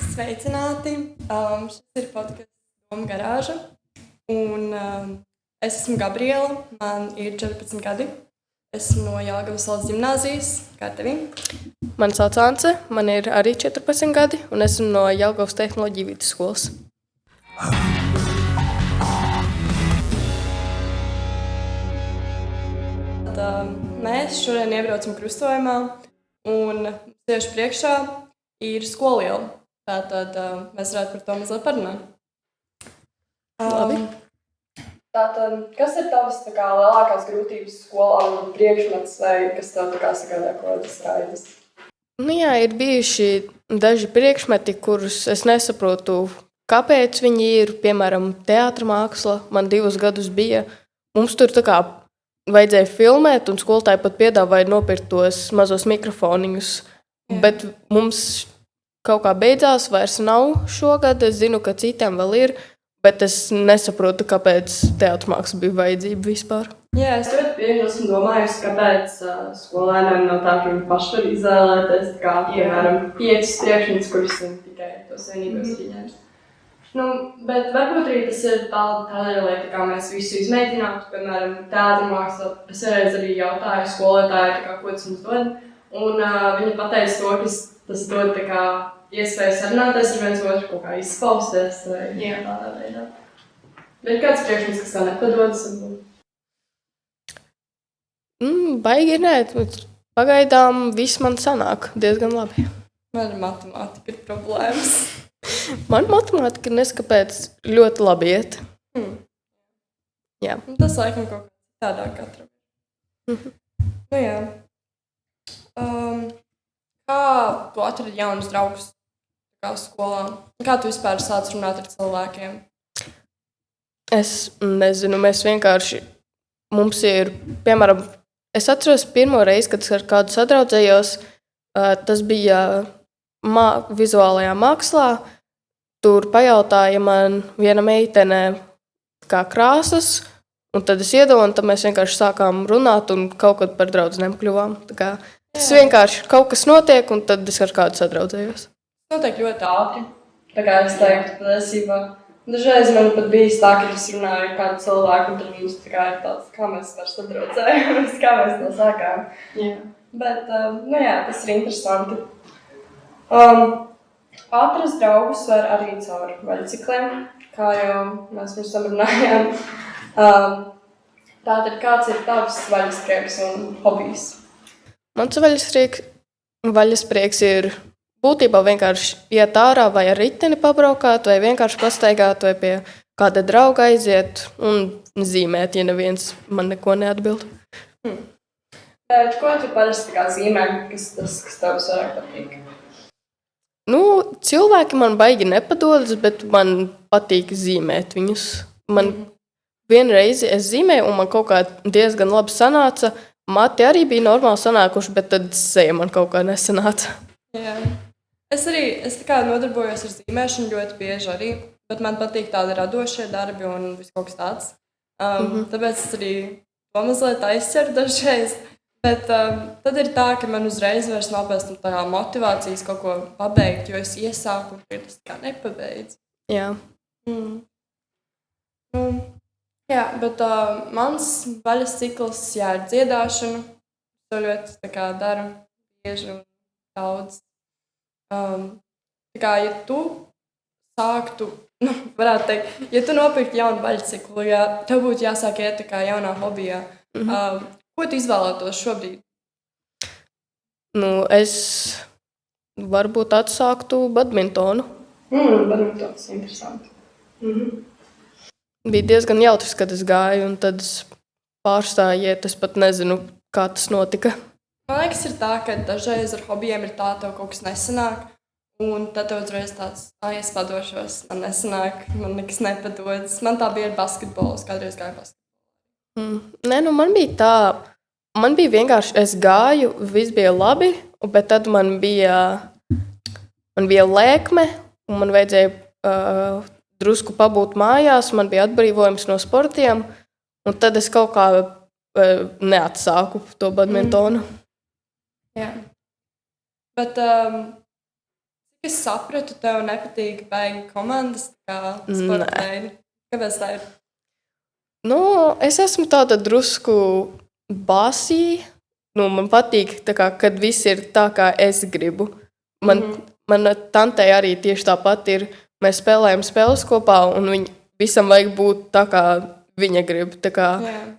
Sveicināti! Šis ir podcasts Doma garāža. Un, es esmu Gabriela, man ir 14 gadi. Esmu no Jelgavas valsts ģimnāzijas. Kā tevi? Mani sauc Ance, man ir arī 14 gadi, un esmu no Jelgavas tehnoloģiju vidusskolas. Mēs šodien iebraucam krustojumā, un tieši priekšā ir skoliela. Tātad mēs varētu par to mazliet parunāt. Labi. Tātad, kas ir tavas lielākās grūtības skolā un priekšmets, vai kas tev sagādā kādas raidas? Jā, ir bijuši daži priekšmeti, kurus es nesaprotu, kāpēc viņi ir. Piemēram, teātra māksla. Man 2 gadus bija. Mums tur vajadzēja filmēt, un skolotāji pat piedāvāja nopirkt tos mazos mikrofoniņus. Jā. Bet mums kaut kā beidzās, vairs nav šogad. Es zinu, ka citiem vēl ir, bet es nesaprotu, kāpēc teātra māksla bija vajadzība vispār. Jā, es ļoti bieži esmu domājusi, kāpēc skolēniem nav tā, ka viņi paši var izvēlēties, piemēram, 5 priekšmetus, kurus viņi tikai tos vienīgos ir ņems. Bet varbūt arī tas ir tādēļ, lai mēs visu izmēģinātu. Piemēram, teātra māksla. Es reiz arī jautāju skolotāju, ko tas mums dod. Un viņa pateica to, ka tas dod iespēju sarunāties ar viens otru, kaut kā izpausties. Jā, tādā veidā. Bet kāds priekšmets, kas tā nepadodas? Baigi nē. Pagaidām viss man sanāk diezgan labi. Man ar matemātiku ir problēmas. Man matemātika neskapēc ļoti labi iet. Jā. Tas laikam kaut kā tādāk katram. Jā. Kā tu atradi jaunus draugus skolā? Kā tu vispār sāc runāt ar cilvēkiem? Es nezinu, mēs vienkārši, mums ir, piemēram, es atceros pirmo reizi, kad es ar kādu sadraudzējos, tas bija vizuālajā mākslā. Tur pajautāja man viena meitene kā krāsas, un tad es iedevu, un tad mēs vienkārši sākām runāt, un kaut kad par draudzenēm kļuvām. Tas vienkārši kaut kas notiek, un tad es ar kādu sadraudzējos. Notiek ļoti ātri. Es teiktu, patiesībā. Dažreiz man pat bijis tā, ka es runāju ar kādu cilvēku, un tad mums ir tāds, kā mēs par sadraudzējamies, kā mēs to sākām. Jā. Bet, tas ir interesanti. Atrast draugus var arī caur vaļcikliem, kā jau mēs pirms tam runājām. Tātad, kāds ir tavs vaļasprieks un hobijs? Mans vaļasprieks ir būtībā vienkārši iet ārā vai ar riteni pabraukāt, vai vienkārši pastaigāt, vai pie kāda drauga aiziet un zīmēt, ja neviens man neko neatbild. Bet ko tu parasti zīmē, kas tev visvairāk patīk? Cilvēki man baigi nepadodas, bet man patīk zīmēt viņus. Man vienreiz es zīmēju, un man kaut kā diezgan labi sanāca. Mati arī bija normāli sanākuši, bet tad seja man kaut kā nesanāca. Jā. Es nodarbojos ar zīmēšanu ļoti bieži arī, bet man patīk tādi radošie darbi un viss kaut kas tāds. Tāpēc es arī to mazliet aizceru dažreiz. Bet tad ir tā, ka man uzreiz vairs nav pēc tam motivācijas kaut ko pabeigt, jo es iesāku un tas nepabeidzu. Jā. Jā, bet mans vaļas cikls ir dziedāšana. To ļoti daru bieži un daudz. Ja tu sāktu, varētu teikt, ja tu nopirktu jaunu vaļas ciklu, ja tev būtu jāsāk iet jaunā hobijā, ko tu izvēlētos šobrīd? Es varbūt atsāktu badmintonu. Badmintons, interesanti. Bija diezgan jautrs, kad es gāju, un tad es pārstāju iet. Es pat nezinu, kā tas notika. Man liekas, ir tā, ka dažreiz ar hobijiem ir tā, tev kaut kas nesanāk, un tad tev uzreiz tāds, es padošos, man nesanāk, man nekas nepadodas. Man tā bija ar basketbolu, kādreiz gāju basketbolu. Man bija tā, man bija vienkārši, es gāju, viss bija labi, bet tad man bija lēkme, un man vajadzēja drusku pabūt mājās, man bija atbrīvojums no sportiem, un tad es kaut kā neatsāku to badmintonu. Jā. Bet Es sapratu, tev nepatīk baigi komandas sporta veidi. Kāpēc tā ir? Nu, es esmu tāda drusku basī. Man patīk, kad viss ir tā, kā es gribu. Mana tantei arī tieši tāpat ir. Mēs spēlējam spēles kopā, un visam vajag būt tā, kā viņa grib.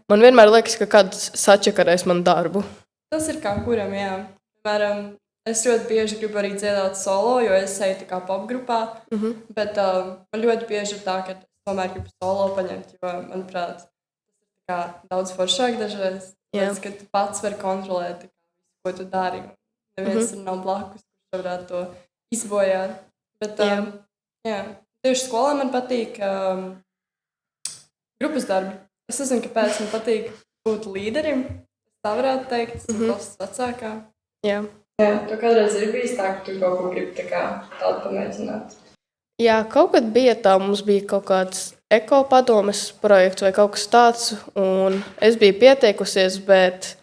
Man vienmēr liekas, ka kāds sačakarēs man darbu. Tas ir kā kuram, jā. Piemēram, es ļoti bieži gribu arī dziedāt solo, jo es eju popgrupā. Bet man ļoti bieži ir tā, ka es tomēr gribu solo paņemt, jo, manuprāt, tas ir daudz foršāk dažreiz. Tāpēc, ka tu pats vari kontrolēt, ko tu dari. Neviens nav blakus, kurš varētu to izbojāt. Bet, tieši skolā man patīk grupas darbi. Es nezinu, kāpēc man patīk būt līderim. Tā varētu teikt, tas ir klases vecākā. Jā, tu kādreiz ir bijis tā, ka tu kaut ko gribi tādu pamēģināt? Jā, kaut kad bija tā, mums bija kaut kāds ekopadomes projekts vai kaut kas tāds, un es biju pieteikusies, bet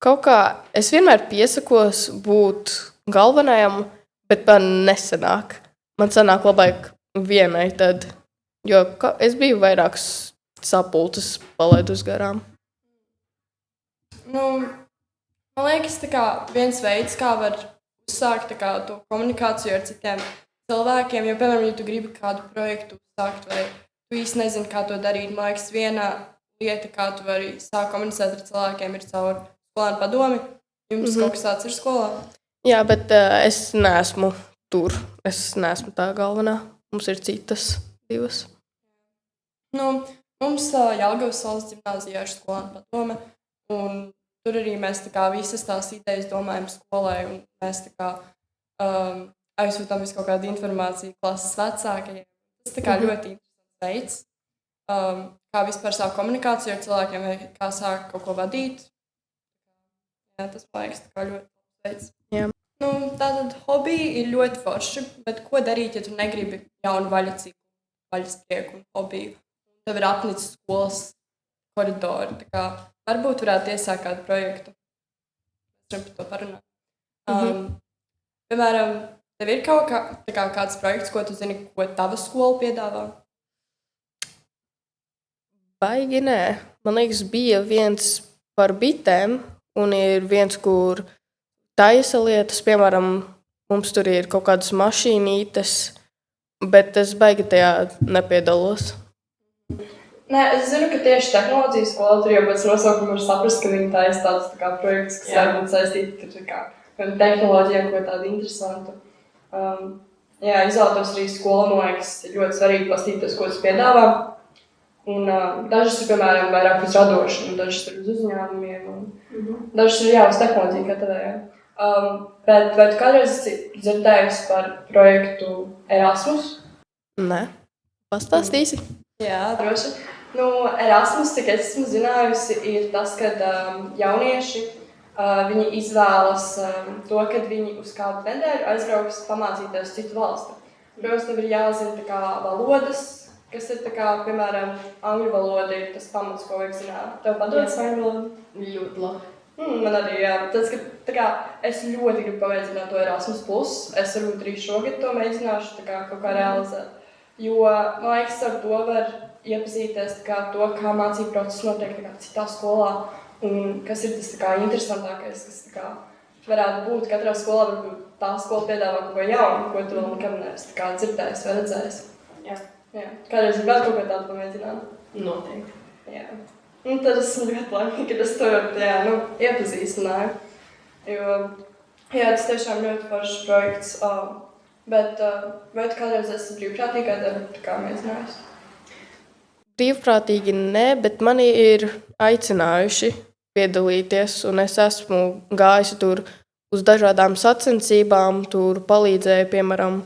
kaut kā es vienmēr piesakos būt galvenajam, bet man nesanāk. Man sanāk labāk vienai tad, jo es biju vairākas sapulces palaidus garām. Man liekas, viens veids, kā var uzsākt to komunikāciju ar citiem cilvēkiem, jo, piemēram, ja tu gribi kādu projektu uzsākt, vai tu īsti nezini, kā to darīt, man liekas, viena lieta, kā tu vari sākt komunicēt ar cilvēkiem, ir caur skolēnu padomi. Jums kaut kas tāds ir skolā? Jā, bet es neesmu tur. Es neesmu tā galvenā. Mums ir citas divas. Mums Jelgavas valsts ģimnāzijā ir skolēnu padome, un tur arī mēs visas tās idejas domājam skolai, un mēs aizsūtām visu kaut kādu informāciju klases vecākajiem. Tas ļoti interesants veids, kā vispār sāk komunikāciju ar cilvēkiem, vai kā sāk kaut ko vadīt. Jā, tas man liekas ļoti veids. Jā. Tātad hobiji ir ļoti forši, bet ko darīt, ja tu negribi jaunu vaļacību, vaļasprieku un hobiju? Tev ir apnicis skolas koridori. Varbūt varētu iesākt kādu projektu. Mēs varam par to parunāt. Piemēram, tev ir kāds projekts, ko tu zini, ko tava skola piedāvā? Baigi nē. Man liekas, bija viens par bitēm, un ir viens, kur taisa lietas. Piemēram, mums tur ir kaut kādas mašīnītes, bet es baigi tajā nepiedalos. Nē, es zinu, ka tieši tehnoloģijas skolā tur jau pēc nosaukuma var saprast, ka viņi taisa tādus projektus, kas var būt saistīti ar tehnoloģijām, ko tādu interesantu. Izvēlētos arī skolu, man liekas, ir ļoti svarīgi pastīties, ko tas piedāvā. Un dažas ir, piemēram, vairāk uz radošanu, dažas ir uz uzņēmumiem, un dažas ir uz tehnoloģiju, kā tevējā. Bet vai tu kādreiz dzirdējusi par projektu Erasmus? Nē. Pastāstīsi? Jā, droši. Erasmus, cik es esmu zinājusi, ir tas, ka jaunieši viņi izvēlas to, kad viņi uz kādu nedēļu aizbrauks pamācīties citu valsti. Protams, tev ir jāzina valodas, kas ir, piemēram, angļu valoda ir tas pamats, ko vajag zināt. Tev padodas angļu valoda? Ļoti labi. Man arī, jā. Tas, ka es ļoti gribu pamēģināt to Erasmus+. Es varbūt arī šogad to mēģināšu kaut kā realizēt. Jo, man liekas, ar to var iepazīties to, kā mācību process notiek citā skolā, un kas ir tas interesantākais, kas varētu būt. Katrā skolā varbūt tā skola piedāvā kaut ko jaunu, ko tu vēl nekad neesi dzirdējis vai redzējis. Jā. Kādreiz ir vēl kaut ko tādu pamēģināt? Noteikti. Jā. Un tad esmu ļoti laimīga, ka es to iepazīstināju. Jo, tas tiešām ļoti foršs projekts. Bet vai tu kādreiz esi brīvprātīgā darba mēģinājusi? Brīvprātīgi nē, bet mani ir aicinājuši piedalīties, un es esmu gājusi tur uz dažādām sacensībām, tur palīdzēju, piemēram,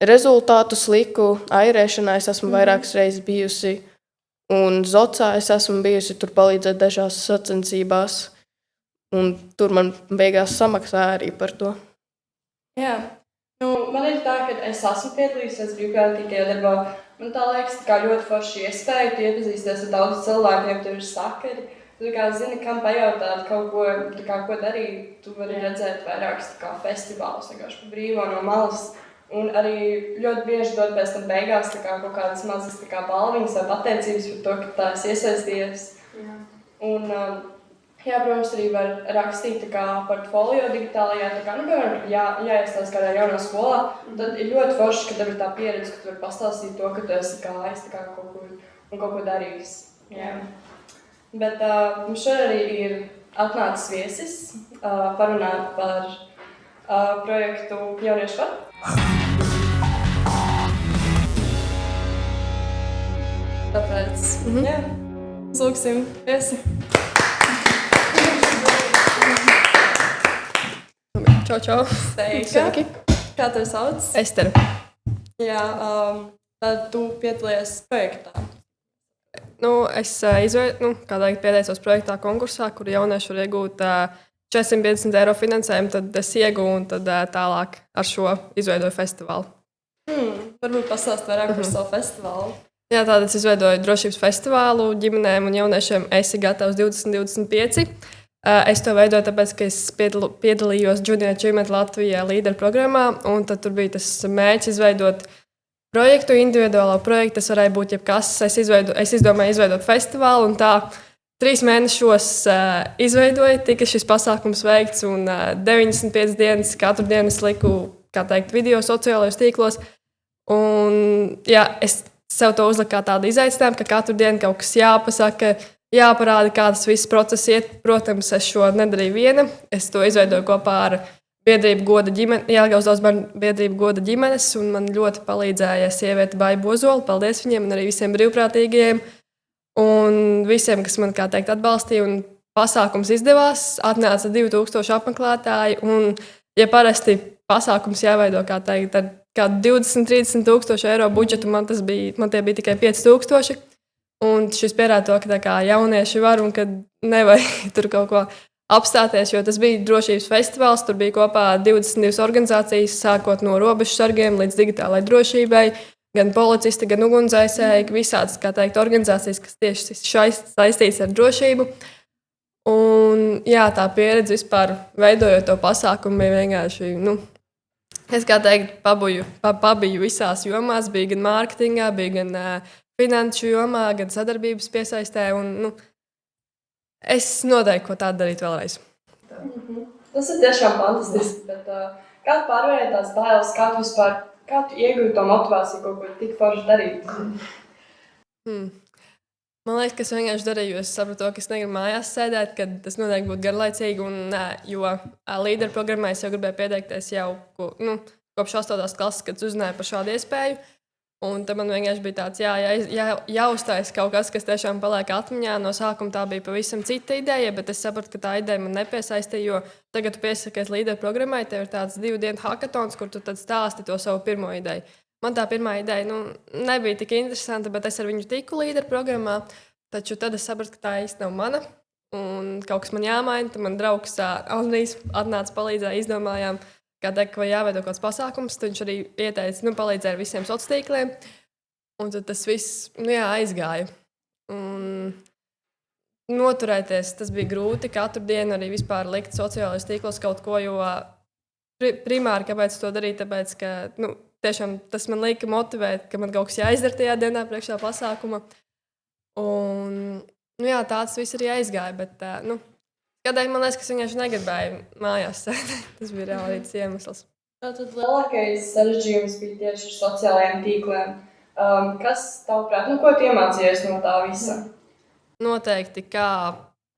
rezultātus liku, airēšanā es esmu vairākas reizes bijusi, un Zocā es esmu bijusi, tur palīdzēt dažās sacensībās, un tur man beigās samaksāja arī par to. Jā. Man ir tā, ka es esmu piedalījusies brīvprātīgajā darbā. Man tā liekas ļoti forši iespēja, tu iepazīsties ar daudz cilvēkiem, tev ir sakari. Tu zini, kam pajautāt kaut ko, ko darīt. Tu vari redzēt vairākas festivālus vienkārši pa brīvo no malas. Un arī ļoti bieži dod pēc tam beigās kaut kādas mazas balviņas vai pateicības par to, ka tā esi iesaistījies. Un, protams, arī var rakstīt portfolio digitālajā, piemēram, jāiestājas kādā jaunā skolā. Tad ir ļoti forši, ka tev ir tā pieredze, ka tu vari pastāstīt to, ka tu esi gājis kaut kur un kaut ko darījis. Jā. Bet mums šodien arī ir atnācis viesis parunāt par projektu Jauniešu var. Tāpēc, lūksim viesi. Čau. Sveiki. Kā tevi sauc? Ester. Jā, tad tu piedalījies projektā. Es pieteicos projektā konkursā, kur jaunieši var iegūt 450 eiro finansējumu, tad es iegūstu un tad tālāk ar šo izveidoju festivālu. Varbūt pastāst vairāk par savu festivālu. Jā, tātad es izveidoju drošības festivālu ģimenēm un jauniešiem Esi gatavs 2025. Es to veidoju tāpēc, ka es piedalījos Junior Achievement Latvijā līderu programmā, un tad tur bija tas mērķis izveidot projektu, individuālo projektu. Tas varēja būt jebkas. Es izdomāju izveidot festivālu, un tā 3 mēnešos izveidoju, tika šis pasākums veikts, un 95 dienas katru dienu es liku, video sociālajos tīklos. Un, es sev to uzliku kā tādu izaicinājumu, ka katru dienu kaut kas jāpasaka, jāparāda, kā tas viss process iet. Protams, es šo nedarīju viena. Es to izveidoju kopā ar biedrību Goda ģimene, Jelgavas biedrību Goda ģimenes, un man ļoti palīdzēja sieviete Baija Bozola. Paldies viņiem un arī visiem brīvprātīgajiem un visiem, kas man atbalstīja. Un pasākums izdevās, atnāca 2000 apmeklētāji, un, ja parasti pasākums jāveido ar kādu 20-30 tūkstošu eiro budžetu, man tie bija tikai 5000. Un šis pierāda to, ka kā jaunieši var un ka nevajag tur kaut ko apstāties, jo tas bija drošības festivāls. Tur bija kopā 22 organizācijas, sākot no robežsargiem līdz digitālai drošībai, gan policisti, gan ugunsdzēsēji, visādas organizācijas, kas tieši saistītas ar drošību. Un, tā pieredze vispār veidojot to pasākumu bija vienkārši, es pabiju visās jomās, bija gan mārketingā, bija gan finanšu jomā, gan sadarbības piesaistē. Un, es noteikti ko tādu darītu vēlreiz. Tas ir tiešām fantastiski. Bet, kā tu pārvarēji tās bailes, kā tu iegūti to motivāciju kaut ko tik forši darīt? Man liekas, ka es vienkārši darīju, jo es sapratu, ka es negribu mājās sēdēt, kad tas noteikti būtu garlaicīgi. Jo līderu programmā es jau gribēju pieteikties jau kopš 8. klases, kad uzzināju par šādu iespēju. Un tad man vienkārši bija tāds, jāuzstājas kaut kas, kas tiešām paliek atmiņā. No sākuma tā bija pavisam cita ideja, bet es sapratu, ka tā ideja man nepiesaistīja, jo tagad tu piesakies līderu programmai, tev ir tāds 2 dienu hackathons, kur tu tad stāsti to savu pirmo ideju. Man tā pirmā ideja nebija tik interesanta, bet es ar viņu tiku līderu programmā. Taču tad es sapratu, ka tā īsti nav mana. Un kaut kas man jāmaina. Tad man draugs Andrijs atnāca palīdzēja, izdomājām, ka jāveido kāds pasākums. Tad viņš arī ieteica, palīdzēja ar visiem sociāliem tīkliem. Un tad tas viss aizgāja. Un noturēties, tas bija grūti. Katru dienu arī vispār likt sociālajos tīklos kaut ko, jo primāri, kāpēc to darīt, tāpēc, ka tiešām tas man lika motivēt, ka man kaut kas jāizdara tajā dienā priekšā pasākuma. Un, tāds viss arī aizgāja, bet kādēļ man liekas, ka es vienkārši negribēju mājās sēdēt. Tas bija reāli tas iemesls. Tātad lielākais sarežģījums bija tieši ar sociālajiem tīkliem. Kas tavuprāt, ko tu iemācījies no tā visa? Noteikti, kā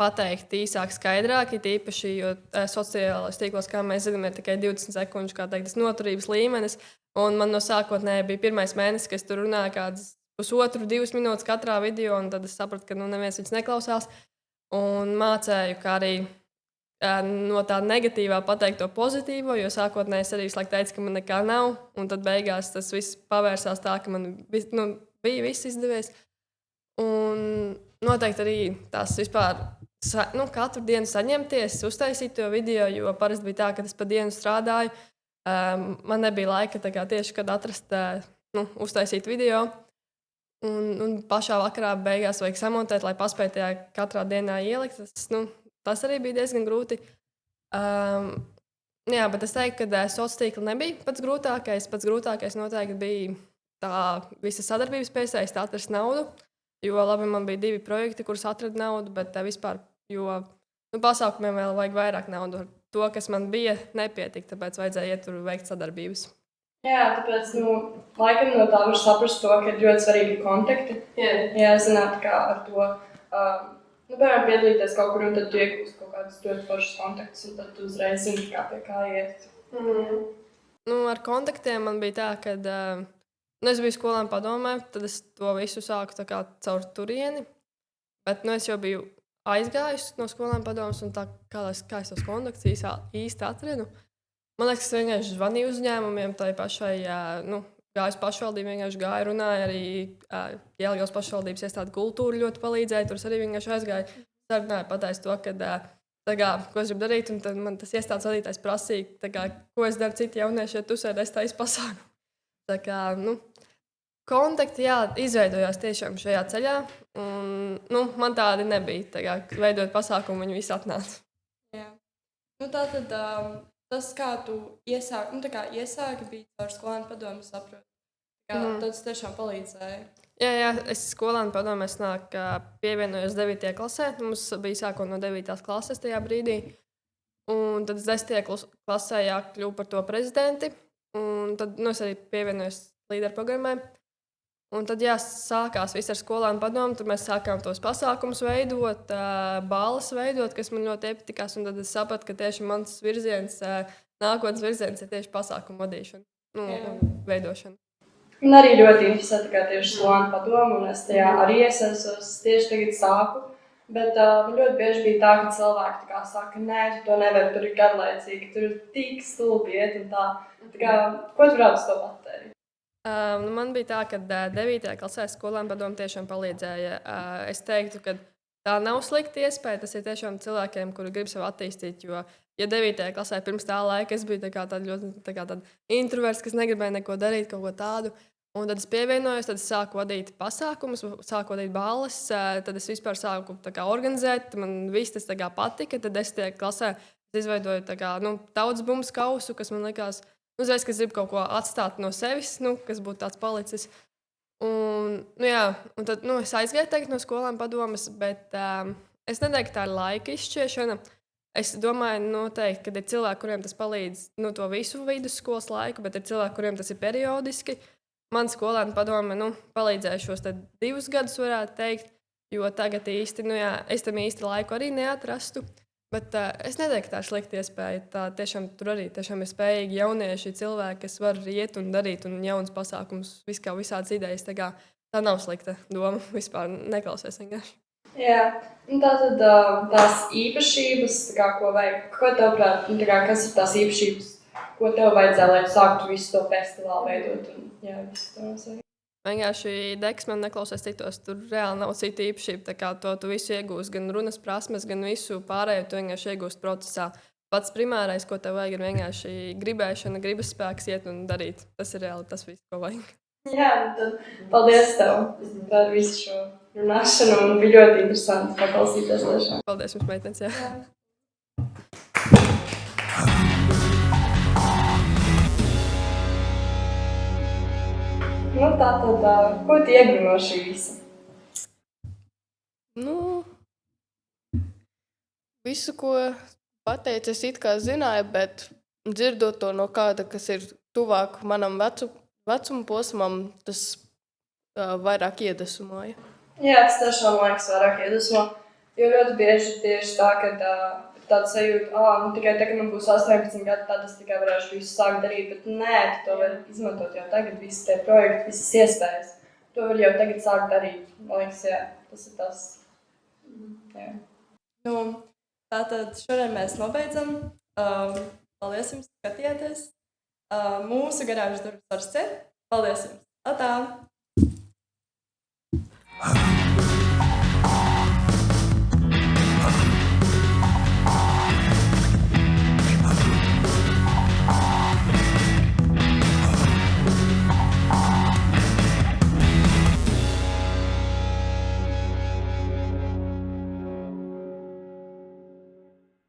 pateikt īsāk, skaidrāk, it īpaši, jo sociālajos tīklos, kā mēs zinām, ir tikai 20 sekundžu, tas noturības līmenis. Un man no sākotnēji bija pirmais mēnesis, kad es tur runāju kādas 1,5–2 minūtes katrā video, un tad es sapratu, ka neviens viņus neklausās. Un mācēju, kā arī no tā negatīvā pateikt to pozitīvo, jo sākotnēji es arī teicu, ka man nekā nav, un tad beigās tas viss pavērsās tā, ka man bija viss izdevies. Un noteikti arī tās vispār katru dienu saņemties, uztaisīt to video, jo parasti bija tā, ka es pa dienu strādāju. Man nebija laika tieši, kad atrast, uztaisīt video. Un pašā vakarā beigās vajag samontēt, lai paspētu tajā katrā dienā ielikt. Tas arī bija diezgan grūti. Jā, bet es teiktu, ka sociālais tīkls nebija pats grūtākais. Pats grūtākais noteikti bija tā visa sadarbības piesaiste, atrast naudu. Jo labi, man bija 2 projekti, kurus atradu naudu, bet vispār, jo pasākumiem vēl vajag vairāk naudu. Ar to, kas man bija, nepietika, tāpēc vajadzēja iet tur veikt sadarbības. Jā, tāpēc, laikam no tā var saprast to, ka ir ļoti svarīgi kontakti. Jā, zināt, kā ar to, piemēram, piedalīties kaut kur, un tad tu iegūsi kaut kādus ļoti foršus kontaktus, un tad tu uzreiz zini, kā pie kā iet. Ar kontaktiem man bija tā, ka es biju skolēnu padomē, tad es to visu sāku tā kā caur turieni, bet es jau biju aizgājusi no skolēnu padomes, un tā kā es tos kontaktus īsti atradu. Man liekas, es vienkārši zvanīju uzņēmumiem, tai pašai, gāju uz pašvaldību, vienkārši gāju, runāju arī Jelgavas pašvaldības iestādi kultūru ļoti palīdzēja, tur arī vienkārši aizgāju, sarunāju, pateicu to, ka, ko es gribu darīt, un tad man tas iestādes vadītājs prasīja, ko es daru citi jaunieši, ja tu sēdēsi taisa pasākumu. Tā kā, kontakti, izveidojās tiešām šajā ceļā, un man tādi nebija, veidot pasākumu, viņi visi atnāca. Jā. Tātad tas, kā tu iesāki, bija caur skolēnu padomu, saprotu. Tas tiešām palīdzēja. Jā, es skolēnu padomē pievienojos 9. klasē. Mums bija sākot no 9. klases tajā brīdī. Un tad 10. klasē kļuvu par to prezidenti. Un tad es arī pievienojos līderu programmai. Un tad sākās viss ar skolēnu padomu. Tad mēs sākām tos pasākumus veidot, balles veidot, kas man ļoti iepatikās. Un tad es sapratu, ka tieši mans virziens, nākotnes virziens ir tieši pasākumu vadīšana, veidošana. Man arī ļoti interesē tieši skolēnu padomu, un es tajā arī iesaistos. Tieši tagad sāku. Bet man ļoti bieži bija tā, ka cilvēki saka, nē, tu to nevari, tur ir garlaicīgi, tur ir tik stulbi iet un tā. Ko tu varētu to pateikt? Man bija tā, ka 9. klasē skolēnu padomu tiešām palīdzēja. Es teiktu, ka tā nav slikta iespēja. Tas ir tiešām cilvēkiem, kuri grib sevi attīstīt. Jo, ja 9. klasē pirms tā laika es biju tāds introverts, kas negribēja neko darīt, kaut ko tādu. Un tad es pievienojos, tad es sāku vadīt pasākumus, sāku vadīt balles, tad es vispār sāku organizēt. Man viss tas patika. Tad 10. klasē es izveidoju tautas bumbas kausu, kas man likās, uzreiz, ka es gribu kaut ko atstāt no sevis, kas būtu tāds palicis. Un tad es aizgāju no skolēnu padomes, bet es neteiktu, ka tā ir laika izšķiešana. Es domāju, noteikti, ka ir cilvēki, kuriem tas palīdz to visu vidusskolas laiku, bet ir cilvēki, kuriem tas ir periodiski. Man skolēnu padome palīdzēja šos 2 gadus, varētu teikt, jo tagad īsti, es tam īsti laiku arī neatrastu. Bet es neteiktu, ka tā ir slikta iespēja. Tur arī ir spējīgi jaunieši, cilvēki, kas var iet un darīt un jaunas pasākumus, visādas idejas. Tā nav slikta doma. Vispār neklausies vienkārši. Jā, tātad tās īpašības, ko vajag, ko tev prāt, kas ir tās īpašības, ko tev vajadzēja, lai tu sāktu visu to festivālu veidot? Vienkārši deks man neklausās citos. Tur reāli nav cita īpašība. Tu visu iegūsi, gan runas prasmes, gan visu pārējo. Tu vienkārši iegūsi procesā. Pats primārais, ko tev vajag, ir vienkārši gribēšana, gribas spēks iet un darīt. Tas ir reāli tas viss, ko vajag. Jā, tad paldies tev par visu šo runāšanu. Un bija ļoti interesanti paklausīties tiešām. Paldies jums, meitenes. Jā. Tātad, ko tu iegūsi no šī visa? Visu, ko pateicu, es it kā zināju, bet dzirdot to no kāda, kas ir tuvāk manam vecuma posmam, tas vairāk iedvesmoja. Jā, tas tiešām liekas vairāk iedvesmo. Jo ļoti bieži tieši tā, ka tāda sajūta, tikai tā, ka man būs 18 gadi, tad es tikai varēšu visu sākt darīt, bet nē, tu to vari izmantot jau tagad, visas tie projekti, visas iespējas. To var jau tagad sākt darīt. Man liekas, jā, tas ir tas. Jā. Tātad šodien mēs nobeidzam. Paldies jums, ka skatījāties. Mūsu garāžas darbs var ciet. Paldies jums. Atā!